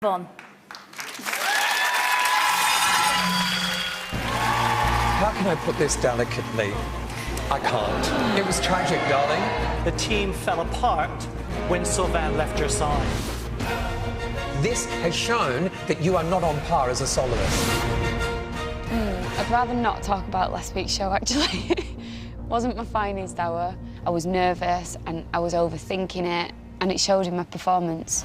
On. How can I put this delicately? I can't. It was tragic, darling. The team fell apart when Sylvain left your side. This has shown that you are not on par as a soloist. I'd rather not talk about last week's show, actually. It wasn't my finest hour. I was nervous and I was overthinking it, and it showed in my performance.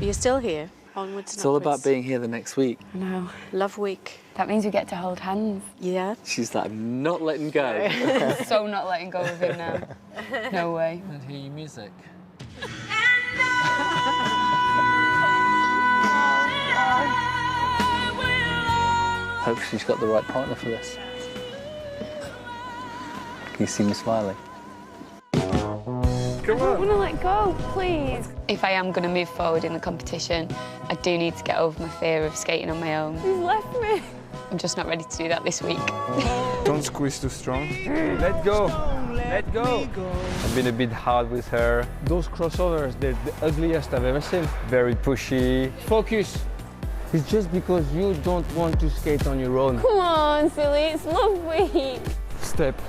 Are you still here? Onwards and It's all upwards. about being here the next week. I know. Love week. That means we get to hold hands. Yeah. She's like, I'm not letting go. So not letting go of him now. No way. And hear your music. Hope she's got the right partner for this. Can you see me smiling? I don't want to let go, please. If I am going to move forward in the competition, I do need to get over my fear of skating on my own. He's left me. I'm just not ready to do that this week. Don't squeeze too strong. Let go. Let go. I've been a bit hard with her. Those crossovers, they're the ugliest I've ever seen. Very pushy. Focus. It's just because you don't want to skate on your own. Come on, silly, it's love week. Step.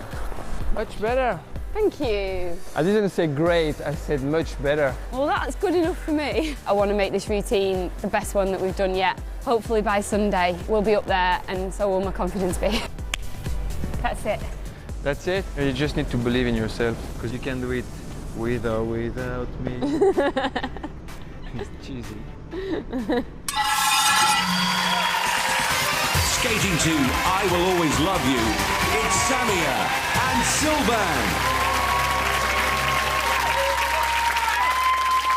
Much better. Thank you. I didn't say great, I said much better. Well, that's good enough for me. I want to make this routine the best one that we've done yet. Hopefully by Sunday, we'll be up there, and so will my confidence be. That's it. That's it. You just need to believe in yourself, because you can do it with or without me. It's cheesy. Skating to I Will Always Love You, it's Samia and Sylvain.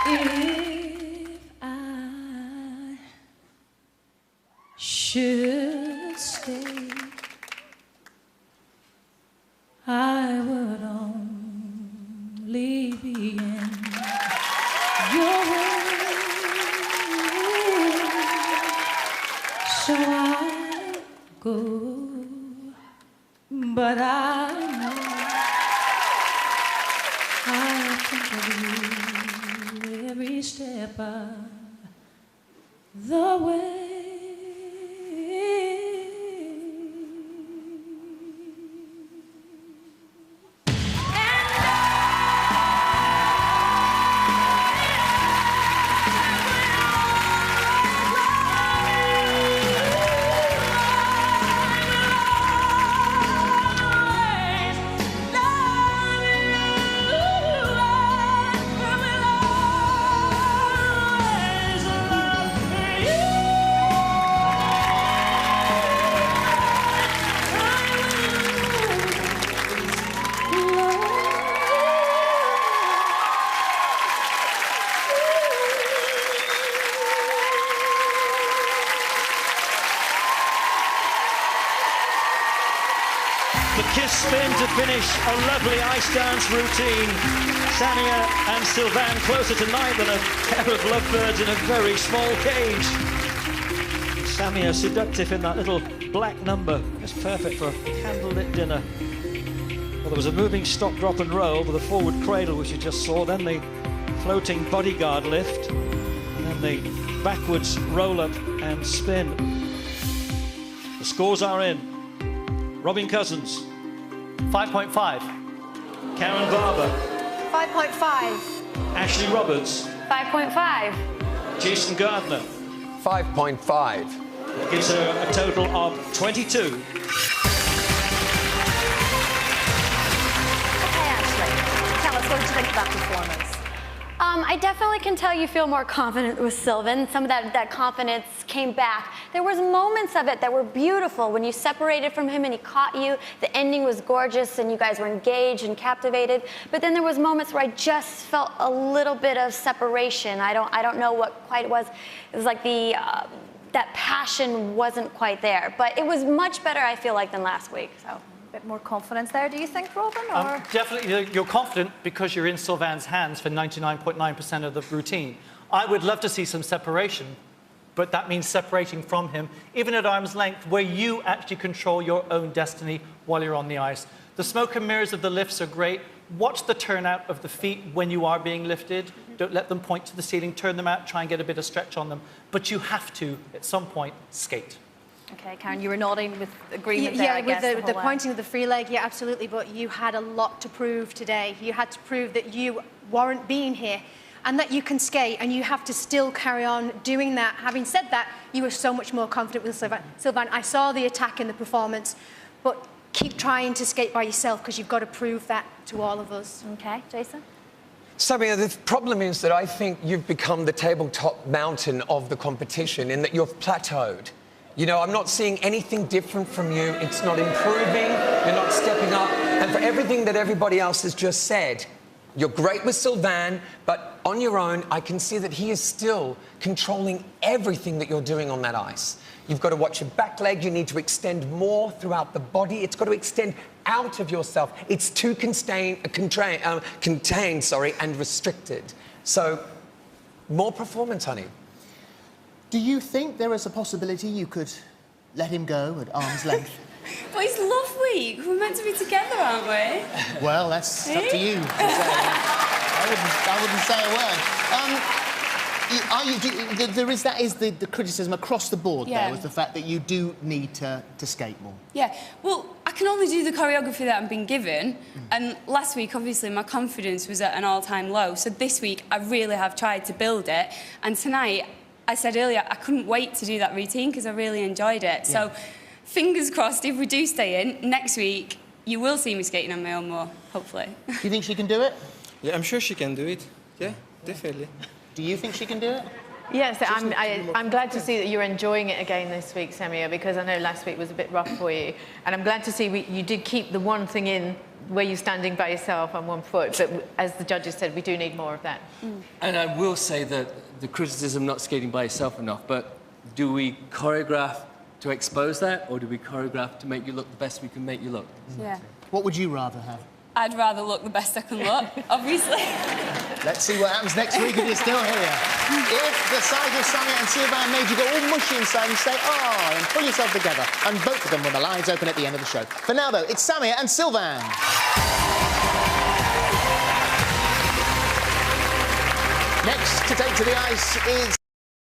If I should stay, I would only be in your way. So I go, but I know I think of you every step of the way. The kiss spin to finish a lovely ice dance routine. Samia and Sylvain closer tonight than a pair of lovebirds in a very small cage. Samia seductive in that little black number. It's perfect for a candlelit dinner. Well, there was a moving stop, drop and roll with a forward cradle, which you just saw, then the floating bodyguard lift, and then the backwards roll up and spin. The scores are in. Robin Cousins, 5.5. Karen Barber, 5.5. Ashley Roberts, 5.5. Jason Gardner. 5.5. That gives her a total of 22. Okay, Ashley, tell us what did you think about the performance? I definitely can tell you feel more confident with Sylvain. Some of that confidence came back. There was moments of it that were beautiful when you separated from him and he caught you. The ending was gorgeous and you guys were engaged and captivated. But then there was moments where I just felt a little bit of separation. I don't know what quite it was. It was like that passion wasn't quite there. But it was much better, I feel like, than last week. So. Bit more confidence there, do you think, Robin? Or? Definitely, you're confident because you're in Sylvain's hands for 99.9% of the routine. I would love to see some separation, but that means separating from him, even at arm's length, where you actually control your own destiny while you're on the ice. The smoke and mirrors of the lifts are great, Watch the turnout of the feet when you are being lifted. Don't let them point to the ceiling. Turn them out. Try and get a bit of stretch on them. But you have to, at some point, skate. Okay, Karen, you were nodding with agreement there, I guess. Yeah, with the pointing of the free leg, yeah, absolutely. But you had a lot to prove today. You had to prove that you weren't being here and that you can skate, and you have to still carry on doing that. Having said that, you were so much more confident with Sylvain. I saw the attack in the performance, but keep trying to skate by yourself because you've got to prove that to all of us. Okay, Jason? Samia, the problem is that I think you've become the tabletop mountain of the competition in that you've plateaued. You know, I'm not seeing anything different from you. It's not improving. You're not stepping up. And for everything that everybody else has just said, you're great with Sylvain, but on your own, I can see that he is still controlling everything that you're doing on that ice. You've got to watch your back leg. You need to extend more throughout the body. It's got to extend out of yourself. It's too contained, and restricted. So, more performance, honey. Do you think there is a possibility you could let him go at arm's length? But it's love week. We're meant to be together, aren't we? Well, that's up to you. I wouldn't say a word. That is the criticism across the board, yeah. There, was the fact that you do need to skate more. Yeah, well, I can only do the choreography that I'm being given, and last week, obviously, my confidence was at an all-time low, so this week, I really have tried to build it, and tonight, I said earlier, I couldn't wait to do that routine because I really enjoyed it. Yeah. So, fingers crossed, if we do stay in, next week, you will see me skating on my own more, hopefully. Do you think she can do it? Yeah, I'm sure she can do it. Yeah, definitely. Do you think she can do it? Yes, I'm glad to see that you're enjoying it again this week, Samia, because I know last week was a bit rough for you. And I'm glad to see you did keep the one thing in where you're standing by yourself on one foot. But as the judges said, we do need more of that. And I will say that the criticism not skating by yourself enough, but do we choreograph to expose that, or do we choreograph to make you look the best we can make you look? Yeah. What would you rather have? I'd rather look the best I can look, obviously. Let's see what happens next week if you're still here. If the sight of Samia and Sylvain made you go all mushy inside and say, oh, and pull yourself together. And both of them when the lines open at the end of the show. For now, though, it's Samia and Sylvain. Next to take to the ice is...